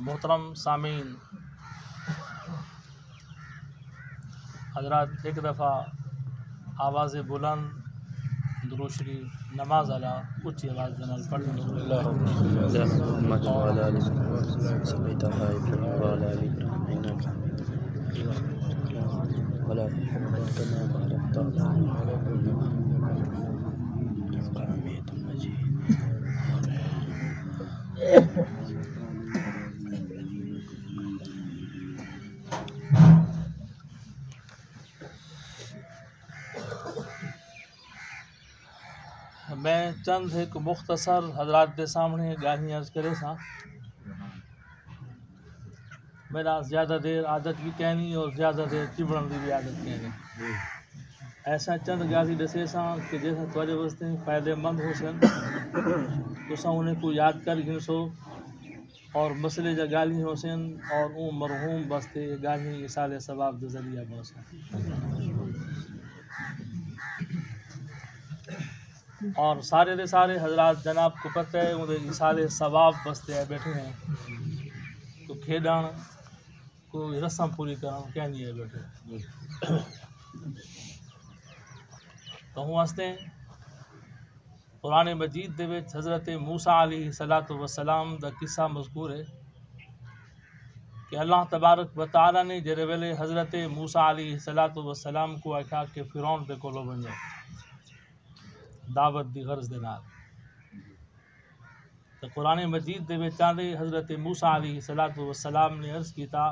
मोहतरम सामीन हजरात, एक दफ़ा आवाज़ बुलंद दुरूद शरीफ नमाज अला ऊँची आवाज़ जनल पढ़ने मैं चंद एक मुख्तसर हजरात के सामने गालियाँ अर्ज करे सा। मेरा ज़्यादा देर आदत भी कहनी और ज़्यादा देर चिबड़न की भी आदत कहनी। ऐसा चंद गाली दसे सा कि जैसा थोड़े वास्ते फ़ायदेमंद हो सन तो उन्हें को याद कर गिनसो और मसले जा गाली हो सन और वो मरहूम बस्ते गाली इसाले सवाब के जरिया बन सन। और सारे दे सारे हजरात जनाब को पता है उन्हें इसाले सवाब बस्ते है बैठे हैं तो खेडण कोई रस्म पूरी करना क्या नहीं है बैठे। तो हूँ वास्ते कुरान मजीद दे विच हज़रत मूसा अलैहिस्सलातु वस्सलाम दा किस्सा मज़कूर है कि अल्लाह तबारक व तआला ने जेरे वेले हज़रत मूसा अलैहिस्सलातु वस्सलाम को आख्या कि फिरौन दे कोलो बन जाओ दावत दी गर्ज दे नाल। तो कुरान मजीद दे विच आंदे हज़रत मूसा अलैहिस्सलातु वस्सलाम ने अर्ज़ कीता,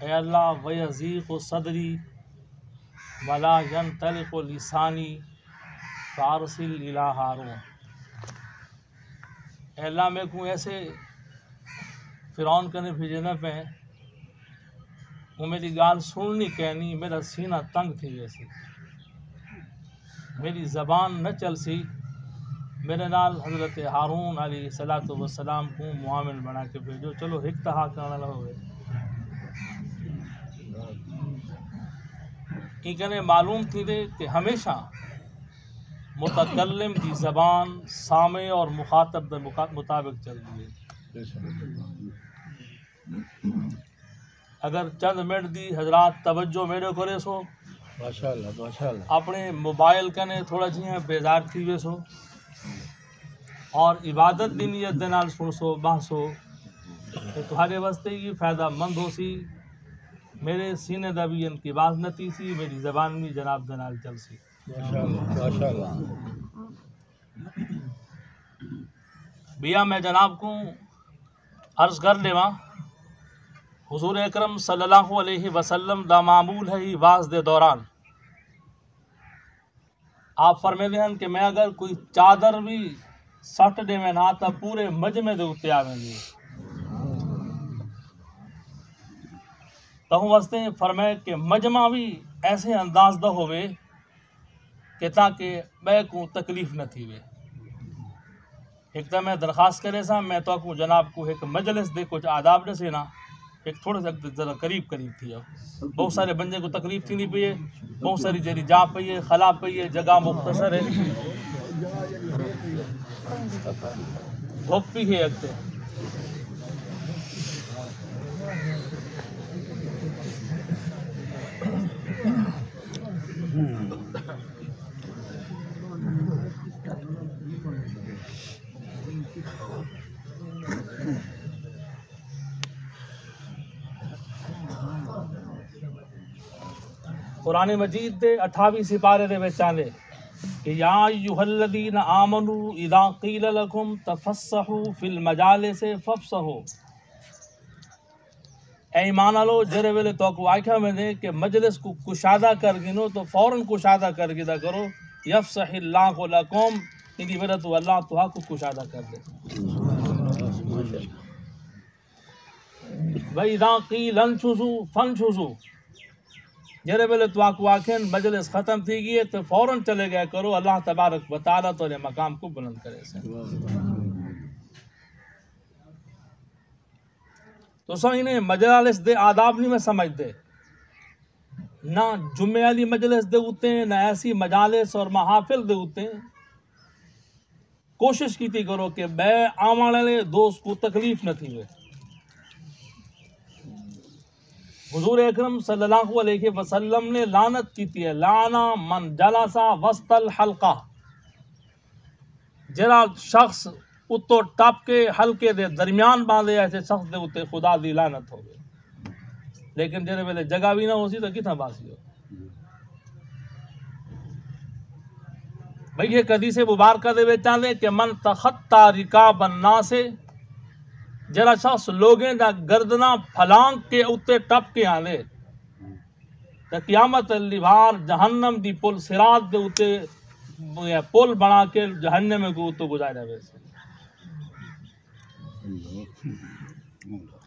ए अल्लाह वयज़ीक़ु सदरी वला यंतलिक़ु लिसानी फारसिल इला हारून। अल्लाह मैं को ऐसे फिरौन कने भेजना पे वो मेरी गाल सुननी कहनी मेरा सीना तंग थी वैसे मेरी ज़बान न चल सी। मेरे नाल हज़रत हारून अलैहिस्सलातु वस्सलाम को मुआमिन बना के भेजो। चलो एक तहा करना हो इकने मालूम थी दे कि हमेशा मुतकल्लिम की ज़बान सामे और मुखातब के मुताबिक चलती है। अगर चंद मिनट दी हजरात तवज्जो मेरे करे सो माशाअल्लाह माशाअल्लाह अपने मोबाइल कने थोड़ा जी बेजार थी वे सो और इबादत की नीयत दे नाल सुन सो बासो तो तुम्हारे वास्ते ये फ़ायदामंद हो सी। मेरे सीने दा भी इनकी बात नती सी मेरी ज़बान भी जनाब दे नाल चल सी। माशाअल्लाह भैया मैं जनाब को अर्ज़ कर लेवा हुज़ूर अकरम सल्लल्लाहु अलैहि वसल्लम दा मामूल है ही वाज दे दौरान आप फरमाते हैं कि मैं अगर कोई चादर भी सट देवे ना तो पूरे मजमे दे उत्ते आवेंगी। तो वास्ते फरमाए कि मजमा भी ऐसे अंदाज दा होवे कि ताकि बै को तकलीफ न थी वे। एक तो मैं दरख्वास्त करे सा मैं तो को जनाब को एक मजलिस दे कुछ आदाब दसे ना एक थोड़ा सा जरा करीब थी। अब बहुत सारे बंदे को तकलीफ थी नहीं पई है बहुत सारी जरी जा पई है खला पई है जगह मुख्तसर है धूप भी है अगते। कुरान मजीद दे 28 सिपारे दे विच आंदे कि या अय्युहल्लज़ीना आमनू इज़ा क़ील लकुम तफ़स्सहू फ़िल मजालिस फ़फ़्सहू। ए ईमान वालो जरे वेले तो को आख्या में दे कि मजलिस को कुशादा कर गिनो तो फौरन कुशादा कर गिदा करो यफ़्सहिल्लाहु लकुम इनकी वजह तो अल्लाह तो को कुशादा कर दे। व इज़ा क़ील अनशुज़ू फ़नशुज़ू जरे वेले तो आको आखें मजलिस ख़त्म थी गई है तो फ़ौरन चले गया करो अल्लाह तबारक व तआला तो मकाम को बुलंद करे से। तुसां इन्हें मजलिस दे आदाब नहीं में समझ दे, ना जुम्मे वाली मजलिस दे उते ना ऐसी मजालिस और महाफिल दे उते कोशिश की करो कि बै आने वाले दोस्त को तकलीफ न थी। हुजूर अकरम सल्लल्लाहु अलैहि वसल्लम ने लानत की थी, लाना मन जलसा वस्तल हल्का, जरा शख्स उत्तो टप के हल्के दे दरमियान बांधे ऐसे शख्स दे उत्ते खुदा दी लानत हो गई। लेकिन जेरे वेले जगह भी ना होसी तो किथा बासी हो भाई। ये कदी से मुबारक दे विच आंदे कि मन तखत्ता रिकाब अन्नास, जरा शख्स लोगें दा गर्दना फलांग के उत्ते टप के आंदे तो क़यामत लिभार जहन्नम दी पुल सिरात दे उत्ते पुल बना के जहन्नम को उत्तो गुजारा वैसे।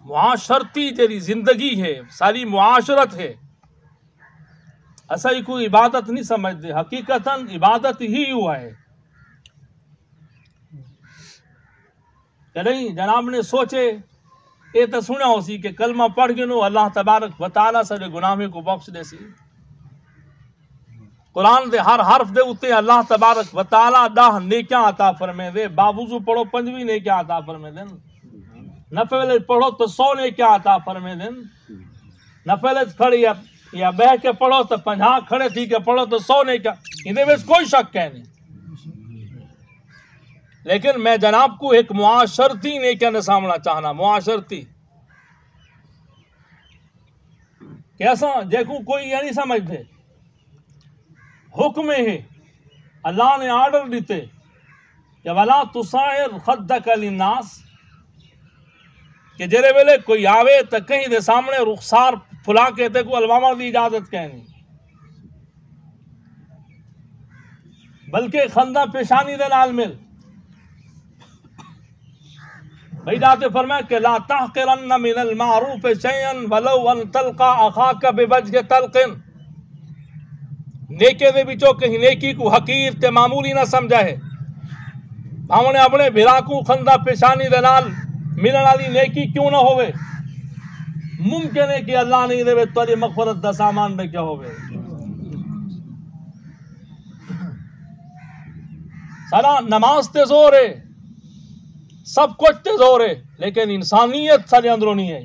मुआशरती जेरी जिंदगी है, सारी मुआशरत है, असा ही कोई इबादत नहीं समझते, हकीकतन इबादत ही हुआ है। नहीं जनाब ने सोचे ये तो सुना हो सी कि कलमा पढ़ के नो अल्लाह तबारक व तआला सारे गुनाहे को बख्श दे सी। कुरान दे हर हर्फ दे उत्ते अल्लाह तबारक व तआला 10 नेकियां अता फरमे दे। बावजूद पढ़ो 5वीं नेकियां अता फरमे देन, नफल पढ़ो तो 100 नेकियां अता फरमे देन। नफल खड़ी या बह के पढ़ो तो 50 खड़े थी के पढ़ो तो 100 नेकियां, इनमें में कोई शक है नहीं। लेकिन मैं जनाब को एक मुआशरती नेकियां ने सामना चाहना, मुआशरती कैसा देखो कोई ये नहीं समझते। हुक्म है अल्लाह ने ऑर्डर दिते कि वला तुसाइर खद्दक लिन्नास, कि जेरे वेले कोई आवे तो कहीं दे सामने रुखसार फुला के ते को अलवामा दी इजाजत कहनी, बल्कि खंदा पेशानी दे नाल मिल भाई जाते फरमाया कि ला तहक़िरन्न मिनल मारूफ शैअन वलौ अन तल्का अखाका बिवजह तल्क़िन, नेके दे विचों कहीं नेकी को हकीर ते मामूली ना समझा है। भावने अपने भिरा को खंदा पेशानी दे नाल मिलने वाली नेकी क्यों ना होवे, मुमकिन है कि अल्लाह नहीं देवे तेरी मगफरत दा सामान में क्या होवे। सारा नमाज ते जोर है, सब कुछ ते जोर है, लेकिन इंसानियत सारे अंदरों नहीं है।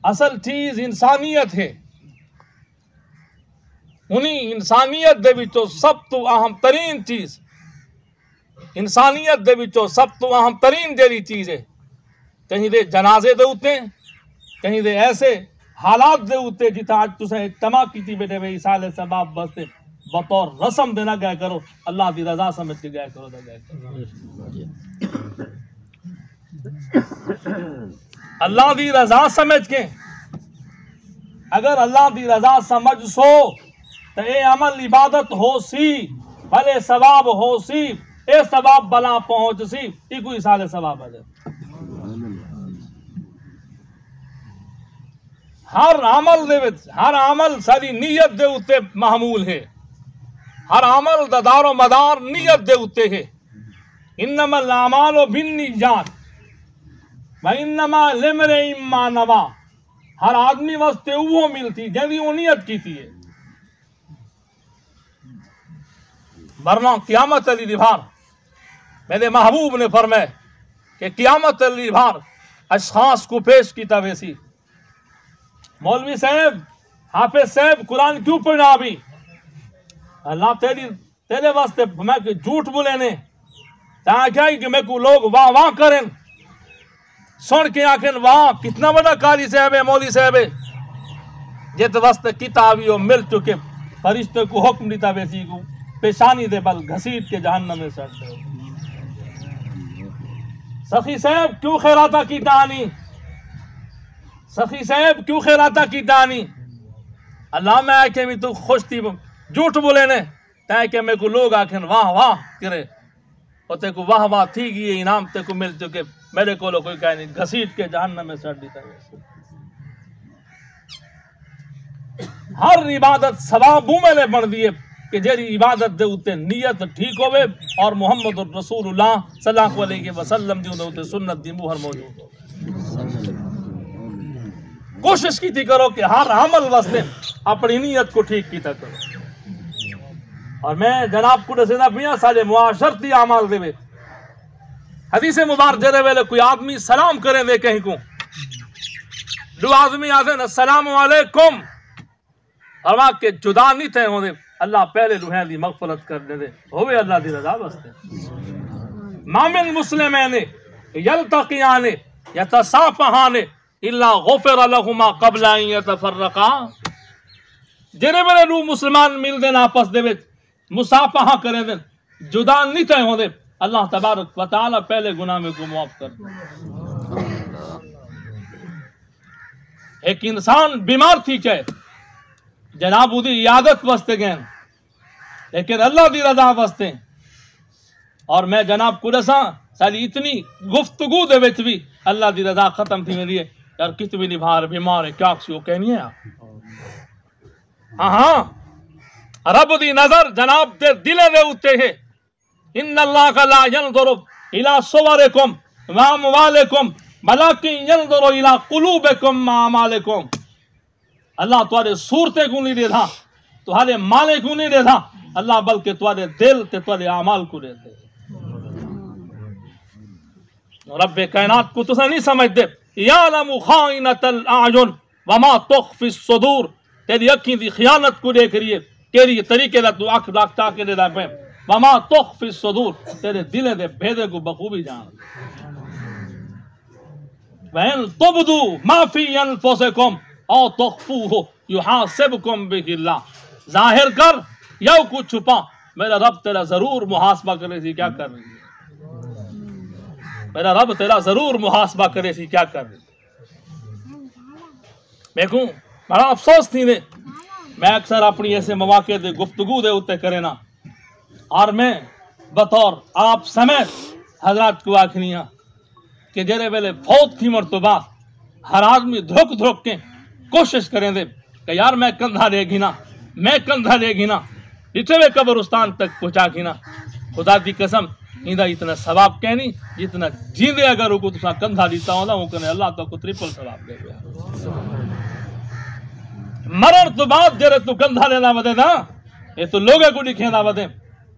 असल चीज इंसानियत है। उन्हीं इंसानियत दे विचों सब तो अहम तरीन चीज, इंसानियत दे विचों सब तो अहम तरीन जेरी चीज है, कहीं दे जनाजे दे उते, कहीं दे ऐसे हालात दे उते जिता आज तुसें इज्तिमा कीती बेटे वे इसाले सबाब बसते बतौर रस्म देना गया करो, अल्लाह की रजा समझ के गया करो, अल्लाह की रजा समझ के। अगर अल्लाह की रजा समझ सो तो ये अमल इबादत हो सी, भले सवाब हो सी, ए सवाब बला पहुंच सी, ये कोई साले सवाब है। हर अमल दे विच हर अमल सारी नीयत दे उत्ते महमूल है, हर अमल दा दारो मदार नीयत दे उत्ते है। इन्नमल अमालु बिन्निय्यात व इन्नमा लिम्रिइन मा नवा, हर आदमी वास्ते वो मिलती जैसी वो नियत की थी। वरना क़यामत अली दिभार मेरे महबूब ने फरमाया कि क़यामत अली दिभार अशखास को पेश की वैसी, मौलवी साहब हाफिज साहब कुरान क्यों पढ़ना अभी, अल्लाह तेरे वास्ते मैं झूठ बोले ने क्या कि मैं को लोग वाह वाह करें, सुन के आखिर वाह कितना बड़ा कारी साहब है, मौली साहब है, जित वास्ते किताबी मिल चुके फरिश्ते को हुक्म दीता वैसी को पेशानी दे बल घसीट के जहन्नम में सड़ दे। सखी साहब क्यों खैराता की कहानी, सखी साहब क्यों खैराता की कहानी, अल्लाह में आके भी तू खुश थी झूठ बोले ने तय के मेरे को लोग आखिर वाह वाह करे, और ते को वाह वाह थी गई इनाम ते को मिल चुके, मेरे को कोई कह नहीं घसीट के जहन्नम में सड़ दीता। हर इबादत सवाब में बन दिए कि जेरी इबादत दे उत्ते नियत ठीक होवे और मोहम्मद रसूलुल्लाह सल्लल्लाहु अलैहि वसल्लम दी उते सुन्नत दी मुहर मौजूद हो। कोशिश की थी करो कि हर अमल वास्ते अपनी नीयत को ठीक की था करो। और मैं जनाब को दसेदा पिया सारे मुआशरती अमाल देवे हदीस मुबारक जरे वेले कोई आदमी सलाम करे दे कहीं को दो आदमी आते न अस्सलाम वालेकुम फरमा के जुदा नहीं थे होंदे अल्लाह पहले दुहे दी मगफरत कर दे होवे अल्लाह दी रजा वास्ते। मामिन मुस्लिमैन यल्तक़ियान यतसाफ़हान इल्ला गुफ़िर लहुमा क़ब्ल अन यतफ़र्रक़ा। जेरे मेरे दो मुसलमान मिल देन आपस दे विच मुसाफहा करे देन जुदा नहीं थे होंदे अल्लाह तबारक व तआला पहले गुनाह में को माफ कर दे। एक इंसान बीमार थी चाहे जनाब उदी इयादत वास्ते गए लेकिन अल्लाह दी रजा वास्ते। और मैं जनाब को दसा सारी इतनी गुफ्तगू दे विच भी अल्लाह दी रजा खत्म थी मेरी यार कित भी निभार बीमार है क्या वो कहनी है। हाँ रब दी नजर जनाब दे दिले दे उत्ते है इन्नल्लाह ला यंज़ुरु इला सुवरिकुम व अमवालिकुम बलाकिन यंज़ुरु इला कुलूबिकुम व अमालिकुम। अल्लाह तुम्हारे सूरते को नहीं देता तुम्हारे माले को नहीं देता अल्लाह बल्कि तुम्हारे दिल ते तुम्हारे अमाल को देते। रब्बे कायनात को तुसा नहीं समझते यालमु खाइनतल आयुन व मा तुख्फी सुदूर। तेरी अखी दी खियानत को देख रही है केरी तरीके दा तू आंख लाकता के दे पे व मा तुख्फी सुदूर तेरे दिले दे भेदे को बखूबी जान। वहन तुबदू मा फी अनफुसिकुम औ तुख्फूहु युहासिबकुम बिहिल्लाह। जाहिर कर या कुछ छुपा मेरा रब तेरा जरूर मुहासबा करे थी क्या कर रही है। मेरा रब तेरा जरूर मुहासबा करे थी क्या कर रही। मैं कहूं बड़ा अफसोस थी ने मैं अक्सर अपनी ऐसे मौके दे गुफ्तगू दे उत्ते करे ना और मैं बतौर आप समेत हजरात को आखनिया कि जेरे वेले फौत थी मरतबा हर आदमी धोक धोक के कोशिश करें दे कि यार मैं कंधा देगी ना मैं कंधा देगी ना इतने वे कब्रिस्तान तक पहुंचा की ना खुदा की कसम इंदा इतना सवाब कहनी जितना जींदे अगर को तुसा कंधा दीता होला वो कने अल्लाह तो को ट्रिपल सवाब दे गया। मरण तो बाद जरे तू कंधा लेना वदे ना ये तो लोगे को दिखेंदा वदे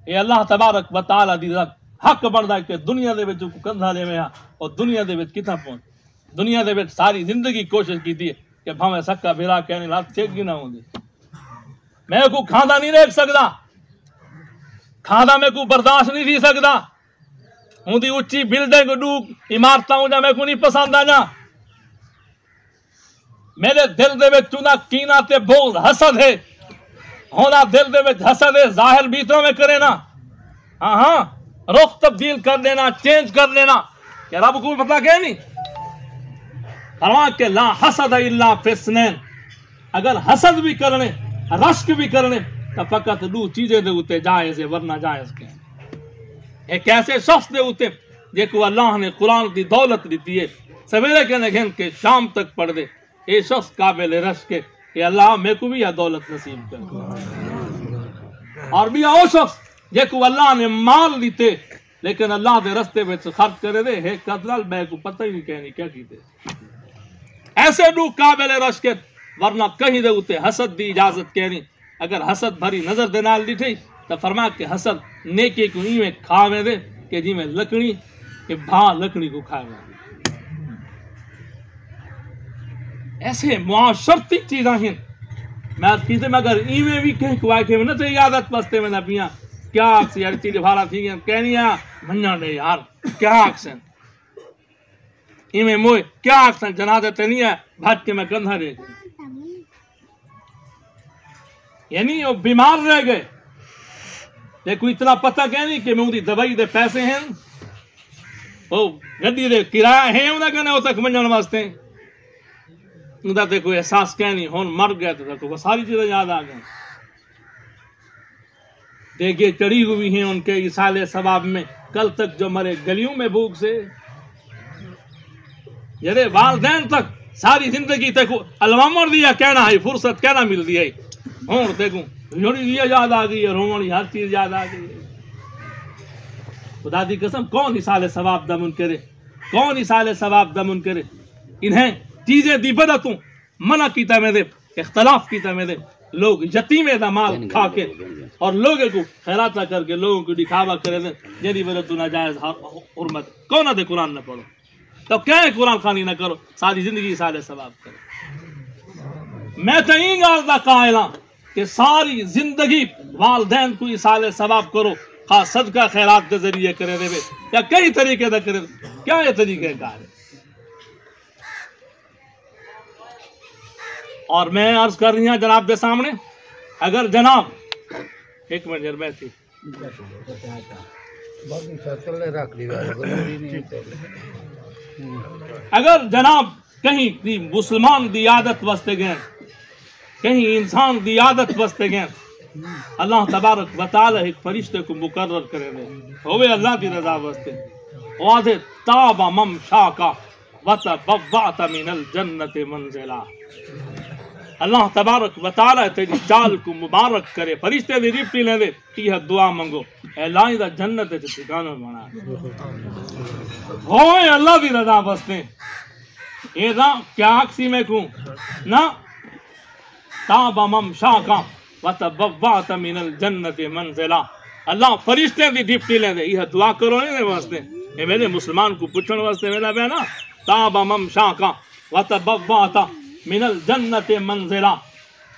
ये अल्लाह तबारक व तआला दी हक बनदा कि दुनिया दे विच कंधा लेवे और दुनिया दे विच किथा पहुंच दुनिया दे विच सारी जिंदगी कोशिश की थी कि भावे सक्का बिरा कहने लात चेगी ना होंदी मैं को खांदा नहीं देख सकदा खांदा मैं को बर्दाश्त नहीं थी सकदा उंदी उच्ची बिल्डिंग डू इमारतां जा मैं को नहीं पसंद आना मेरे दिल दे विच चुना कीना ते बोझ हसद है होना दिल दे विच हसद है जाहिर भीतरों में करे ना हाँ रुख तब्दील कर देना चेंज कर देना क्या रब को पता क्या नहीं फरमा के ला हसद इल्ला फिस्नैन। अगर हसद भी करने रश्क भी करने तो फकत दो चीजें दे उते जायज है वरना जायज के एक ऐसे शख्स दे उते जेको अल्लाह ने कुरान की दौलत दी है सवेरे कहने घेन के शाम तक पढ़ दे ये शख्स काबिल रश्क के ये अल्लाह मेरे को भी यह दौलत नसीब कर। और भी वो शख्स जेको अल्लाह ने माल दीते लेकिन अल्लाह के रस्ते में खर्च करे दे है कदरल मैं को पता ही नहीं कहनी क्या कीते ऐसे दू काबिल रश्क वरना कहीं दे उते हसद दी इजाजत कहनी अगर हसद भरी नजर दे नाल दिठी तो फरमा के हसद नेकी को नहीं में खावे दे कि जी में लकड़ी के भा लकड़ी को खावे। ऐसे मुआशरती चीज़ां हैं मैं कीते मगर इवें भी कहीं को आके न तो इजाजत वास्ते में ना पिया क्या अक्स यार चीज भारा थी कहनी मन्ना दे यार क्या अक्सन इवें मोए क्या अक्सन जनाजे ते नहीं है भाट के मैं कंधा दे यानी वो बीमार रह गए देखो इतना पता क्या नहीं कि मैं उनकी दवाई दे पैसे हैं वो गड्डी दे किराया है उन्हें कहने वो तक मंजन वास्ते उनका ते कोई एहसास क्या नहीं होन मर गया तो वो सारी चीजें याद आ गई देखिए चढ़ी हुई हैं उनके इसाले सवाब में कल तक जो मरे गलियों में भूख से जरे वालदैन तक सारी जिंदगी तक अलवामर दिया कहना है फुर्सत कहना मिल दी है हूं देखूं ये याद आ गई है रोमणी हर चीज याद आ गई है खुदा दी कसम कौन इसाले सवाब दा मुनकरे कौन इसाले सवाब दा मुनकर इन्हें चीजें दी बदतू मना कीता में दे इख्तलाफ कीता में दे लोग यतीमे दा माल खा के और लोगों को खैरात करके लोगों को दिखावा करे दे जेदी वजह तू नाजायज हुर्मत कौन दे कुरान न पढ़ो तो क्या है कुरान खानी न करो सारी जिंदगी इसाले सवाब करो। मैं तो इन गाल दा कायला कि सारी जिंदगी वालदैन को इसाले सवाब करो खास सदका खैरात के जरिए करे देवे या कई तरीके दा करे क्या ये तरीके कार है। और मैं अर्ज कर रही हूं जनाब के सामने अगर जनाब एक मिनट जर बैठी अगर जनाब कहीं मुसलमान दी आदत वस्ते गए कहीं इंसान दी आदत वस्ते गए अल्लाह तबारक व तआला एक फरिश्ते को मुकर्रर करे दे होवे अल्लाह की रजा वस्ते वादे ताबा मम शाका वतबव्वत मिनल जन्नति मंजिला। अल्लाह तबारक व तआला तेरी चाल को मुबारक करे फरिश्ते दी रिप्टी ले दे यह दुआ मंगो अल्लाह दा जन्नत च ठिकाना बना होए अल्लाह दी रजा वस्ते ए ना क्या अक्सी में को ना ताबा मम शाका वतबव्वत मिनल जन्नति मंजिला। अल्लाह फरिश्ते दी डिप्टी ले दे यह दुआ करो ने वास्ते ए मेरे मुसलमान को पूछण वास्ते मेरा बहना ताबा मम शाका वतबव्वत मिनल जन्नति मंजिला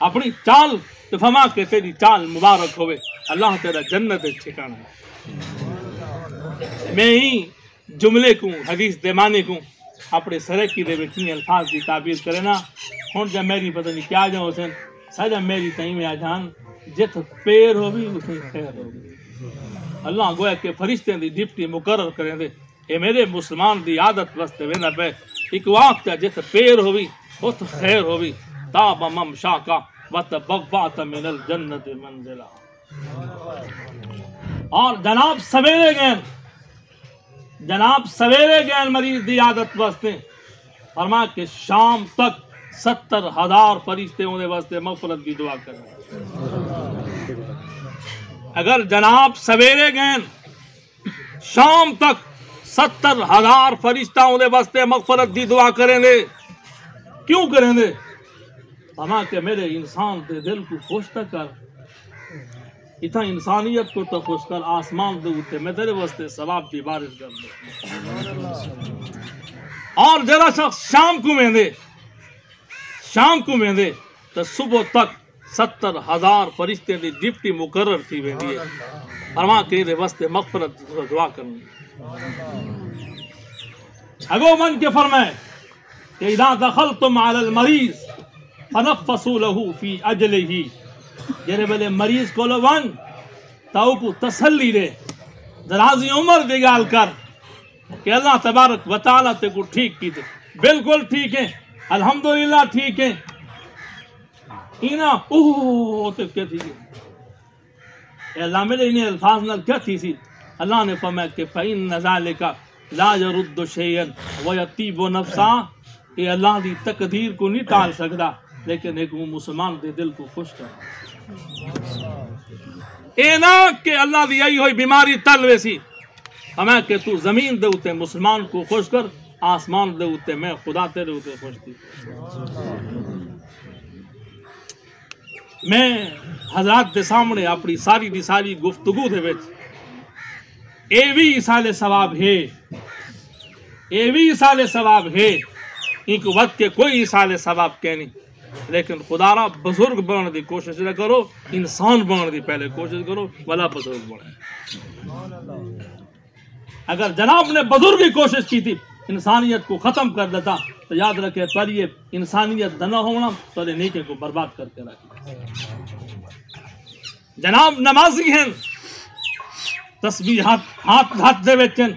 अपनी चाल तो फरमा के तेरी चाल मुबारक होवे अल्लाह तेरा जन्नत ठिकाना। मैं ही जुमले को हदीस देमाने को अपने सरकी दे विच अल्फाज की ताबीर करे ना हुण जब मेरी पता नहीं क्या जाओ सन सजा मेरी तई में आ जान जित पैर होवी उसे खैर होवी अल्लाह गोया के फरिश्ते दी डिप्टी मुकर्रर करे दे ए मेरे मुसलमान दी आदत वस्ते वेना पे एक वक्त जित पैर होवी उत खैर होवी ताबा मम शाका वतबव्वत मिनल जन्नति मंजिला। और जनाब सवेरे गए मरीज दी आदत वस्ते फरमा के शाम तक 70,000 फरिश्ते उन्हें वास्ते मगफरत की दुआ करें। अगर जनाब सवेरे गए शाम तक 70,000 फरिश्ता उन्हें वास्ते मगफरत की दुआ करेंगे क्यों करेंगे फरमा के मेरे इंसान के दिल को खुश तक कर इतना इंसानियत को तो खुश कर आसमान दे उठे मैं तेरे वास्ते सवाब की बारिश कर दे। और जरा शख्स शाम को मेंदे तो सुबह तक 70,000 फरिश्ते की डिप्टी मुकर्रर थी वेंदी है फरमा के दे वास्ते मगफरत दुआ करनी। अगो मन के फरमाए कि इदा दखलतुम अलल मरीज फनफ़सू लहू फी अजलिही जेरे बेले मरीज को वन ताऊ को तसल्ली दे दराजी उम्र दी गाल कर कि अल्लाह तबारक व तआला ते को ठीक की दे बिल्कुल ठीक है अल्हम्दुलिल्लाह ठीक है इना ओह तो क्या थी अल्लाह मेरे इन्हें अल्फाज नाल क्या थी सी अल्लाह ने फरमाया कि फ़इन ज़ालिका ला यरुद्दु शैयन व यतीबु नफ्सा ये अल्लाह दी तकदीर को नहीं टाल सकता लेकिन एक वो मुसलमान दे दिल को खुश कर ए ना कि अल्लाह दी आई हुई बीमारी तल वैसी हमें कि तू जमीन दे उते मुसलमान को खुश कर आसमान दे उते मैं खुदा तेरे उते खुश थी। मैं हजरात के सामने अपनी सारी दी सारी गुफ्तगू दे विच ए भी इसाले सवाब है एक वक्त के कोई इसाले सवाब कहनी लेकिन खुदारा बुजुर्ग बनने की कोशिश न करो इंसान बनने की पहले कोशिश करो वाला बुजुर्ग बने। अगर जनाब ने बुजुर्ग की कोशिश की थी इंसानियत को खत्म कर देता तो याद रखे पर ये इंसानियत न होना तो नीचे को बर्बाद करके रखे। जनाब नमाजी हैं तस्बीह हाथ दे बेचन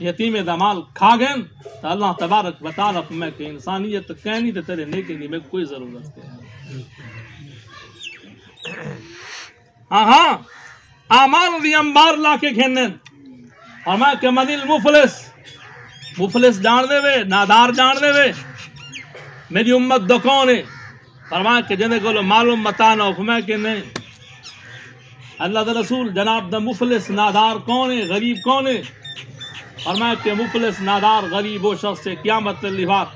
यतीमे दमाल खा गए तो अल्लाह तबारक व तआला मैं के इंसानियत कहनी तो तेरे नेकी नहीं में कोई जरूरत है। हाँ आमान दी अंबार ला के खेने और मैं के मदिल मुफलिस जान देवे नादार जान देवे मेरी उम्मत दो कौन है फरमा के जने को मालूम बताना हुक्म के नहीं अल्लाह का रसूल जनाब द मुफलिस नादार कौन है गरीब कौन है फरमाया कि मुफलिस नादार गरीब वो शख्स से क़यामत लिबार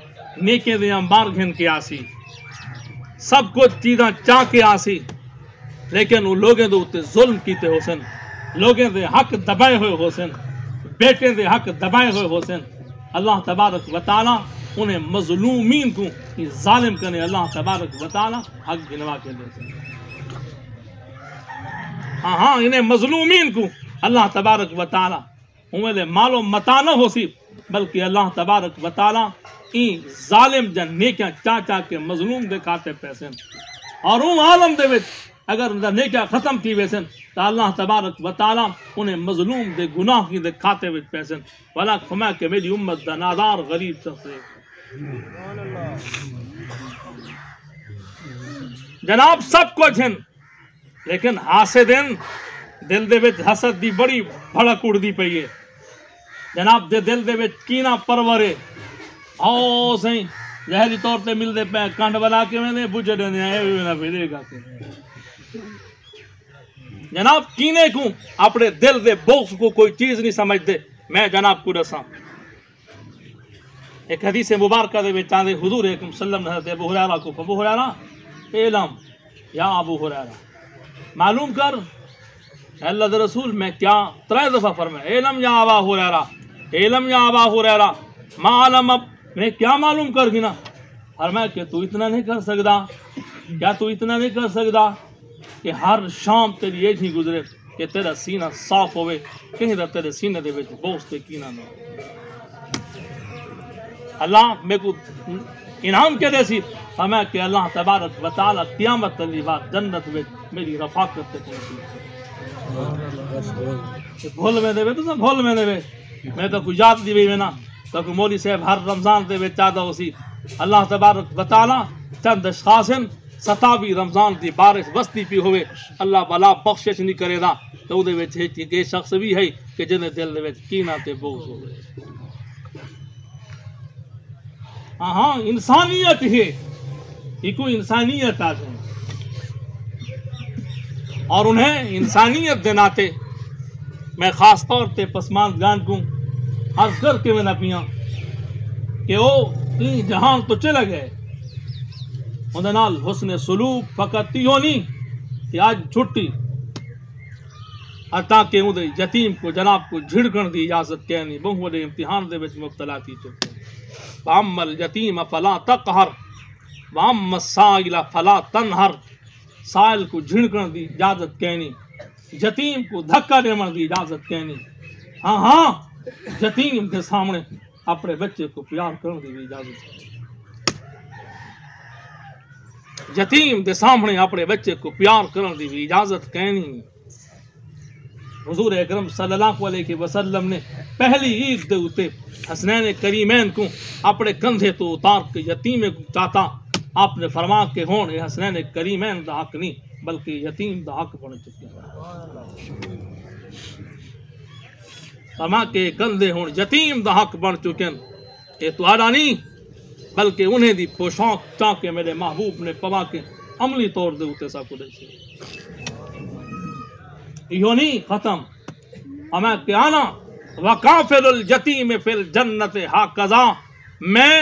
नेके दे अंबार घिन के आसी सब कुछ चीज़ां चाह के आसी लेकिन वो लोगों के उत्ते जुल्म कीते होसन लोगों के हक दबाए हुए होसन बेटे के हक दबाए हुए होसन अल्लाह तबारक व तआला उन्हें मजलूमीन को जालिम करने अल्लाह तबारक व तआला हक गिनवा के देते हाँ इन्हें मजलूमीन को अल्लाह तबारक व तआला उन्हें मालो मता न होसी बल्कि अल्लाह तबारक व तआला ई जालिम जन नेकियां चा चा के मजलूम दे खाते पैसे और उन आलम दे विच अगर नेकियां खत्म थी वैसन तो अल्लाह तबारक व तआला उन्हें मजलूम दे गुनाह की दे खाते विच पैसे वाला फरमा के मेरी उम्मत दा नादार गरीब शख्स जनाब सब कुछ हैं लेकिन हासिदिन दिल दे विच हसद दी बड़ी भड़क उड़दी पई है जनाब दे दिल दे विच कीना परवरे आओ सही जहरी तौर पे मिलते पे कंड बना के मैंने बुझे देगा जनाब कीने को अपने दिल दे बोक्स को कोई चीज नहीं समझते मैं जनाब को दसा एक हदीस मुबारक दे विच आंदे हुजूर अकरम सल्लल्लाहु अलैहि वसल्लम अबू हुरैरा को अबू हुरैरा इलम या अबू हुरैरा मालूम कर अल्लाह के रसूल मैं क्या 3 दफा फरमाया इलम या अबू हुरैरा इलम या अबू हुरैरा मालम मैं क्या मालूम कर गिना फरमाया कि तू इतना नहीं कर सकता क्या तू इतना नहीं कर सकता कि हर शाम तेरी एज ही गुजरे कि तेरा सीना साफ होवे कहीं दा तेरे सीने दे विच बोझ ते कीना ना अल्लाह मेरे को इनाम के देसी फरमाया कि अल्लाह तबारक व तआला क़यामत वाली बात जन्नत में मेरी रफ़ाकत ते पहुंची भूल में देवे तो भूल में देवे मैं तो कुछ याद दी ना तो मौली साहब हर रमजान दे विच आदा होसी अल्लाह तबारक व तआला चंद अशखासन 27 रमजान की बारिश बस्ती पी होवे अल्लाह भला बख्शिश नहीं करेगा तो उहदे विच एक शख्स भी है कि जिन्हें दिल दे विच कीना ते बोझ होवे हाँ इंसानियत है ये कोई इंसानियत आ और उन्हें इंसानियत के नाते मैं खास तौर पर पसमानदगान को अर्ज करके मैं ना पिया कि वो जहान तो चला गए उन्हें नाल हुस्न सलूक फकत यो नहीं कि आज छुट्टी ताकि उन्हें यतीम को जनाब को झिड़कण की इजाजत कहनी बहु बड़े इम्तिहान दे विच मुब्तला थी चुके वाम्मल यतीम फला तकहर वाम्म साइल फला तनहर साइल को झिड़कण की इजाजत कहनी यतीम को धक्का देने की इजाजत कहनी हाँ यतीम के सामने अपने बच्चे को प्यार करने की भी इजाजत यतीम के सामने अपने बच्चे को प्यार करने की भी इजाजत कहनी हुजूर अकरम सल्लल्लाहु अलैहि वसल्लम ने पहली ईद के उत्ते हसनैन करीमैन को अपने कंधे तो उतार के यतीम को चाहता आपने फरमा के हों ये हसनैन करीमैन का हक नहीं बल्कि यतीम का हक बन चुके फरमा के कंधे हों यतीम का हक बन चुके ये तुहाड़ा नहीं बल्कि उन्हें दी पोशाक चाह के मेरे महबूब ने पवा के अमली तौर दे उत्ते सब कुछ यो नहीं खत्म हमें क्या ना वकाफिल यतीम फिल जन्नत हा कजा मैं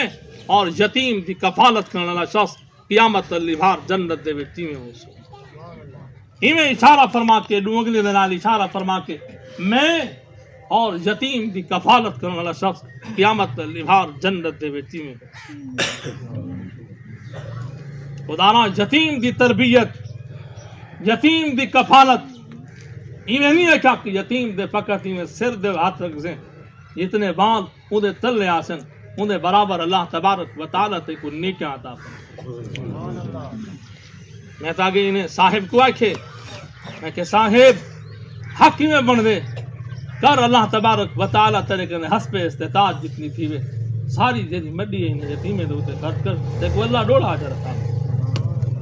और यतीम की कफालत करने वाला शख्स क़यामत लिभार जन्नत दे विच में हो सो इवें इशारा फरमा के डूंगली दे नाल इशारा फरमा के मैं और यतीम की कफालत करने वाला शख्स क़यामत लिभार जन्नत दे विच में खुदाना यतीम की तरबियत यतीम की कफालत इवें नहीं है कि यतीम दे फकत इवें सिर दे हाथ रख से जितने बाल उदे तले आसन उदे बराबर अल्लाह तबारक व तआला ते को नेकियां अता मैं तागे इन्हें साहिब को आखे मैं के साहिब हक में बन दे कर अल्लाह तबारक व तआला तेरे कने हस्बे इस्तिताअत जितनी थी वे सारी जेदी मड्डी है यतीम दे उते खर्च कर ते को अल्लाह डोड़ा हाजर अता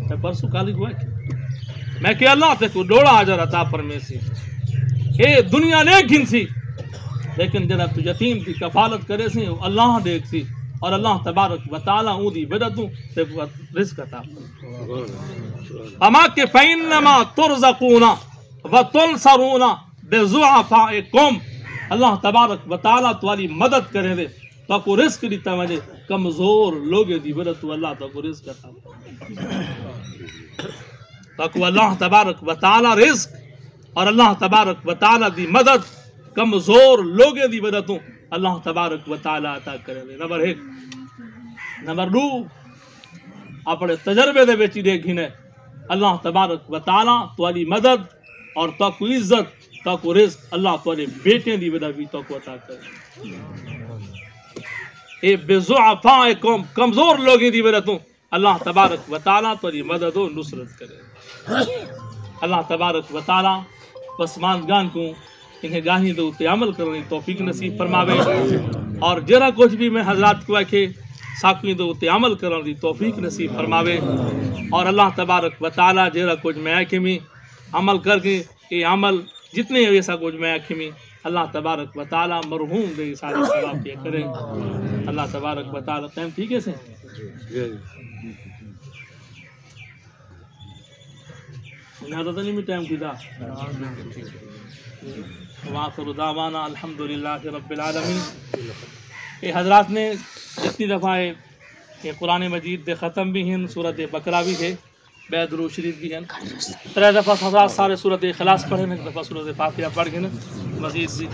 मैं परसों काली को आखे मैं के अल्लाह ते को डोड़ा हाजर अता फरमेसी ए दुनिया ने घिनसी लेकिन जरा तू यतीम की कफालत करे सी अल्लाह देख सी और अल्लाह तबारक व तआला ऊदी वजदू ते रिज़्क अता अमा के फइन्नमा तुरज़कूना व तुनसरूना बिज़ुअफ़ाइकुम अल्लाह तबारक व तआला तुम्हारी मदद करे दे ताको रिस्क दीता वजे कमजोर लोगे दी वजह तू अल्लाह ताको रिस्क अता ताको अल्लाह तबारक व तआला रिस्क और अल्लाह तबारक व तआला दी मदद कमजोर लोगे दी वजह तू अल्लाह तबारक व तआला अता करे दे। नंबर 1 नंबर 2 अपने तजर्बे दे विच देखिने अल्लाह तबारक व तआला तुम्हारी मदद और ताको इज्जत ताको रिस्क अल्लाह तुम्हारे बेटे दी वजह भी ताको अता करे। ए बेज़ुअफ़ा कौम कमजोर लोगों दी वजह तू अल्लाह तबारक व तआला तुम्हारी मदद और नुसरत करे। अल्लाह तबारक व तआला पसमान गान को इन्हें गाही दो ते अमल करने तौफीक नसीब फरमावे और जरा कुछ भी मैं हजरात को आखे साकी दो ते अमल करने दी तौफीक नसीब फरमावे और अल्लाह तबारक व तआला जरा कुछ मैं आखे में अमल करके ये अमल जितने ऐसा कुछ मैं आखे में अल्लाह तबारक व तआला मरहूम दे सारे सवाब किया करें। अल्लाह तबारक व तआला टाइम ठीक है से ज़्यादा तो नहीं में टाइम किया वाखिरु दावाना अल्हम्दुलिल्लाहि रब्बिल आलमीन। ये हजरात ने जितनी दफ़ा है ये कुरान मजीद दे ख़त्म भी हैं सूरत बकरा भी है बैदुरू शरीफ भी हैं 3 दफ़ा सारे सूरत इखलास पढ़े 1 दफ़ा सूरत फातिहा पढ़ के ना मजीद भी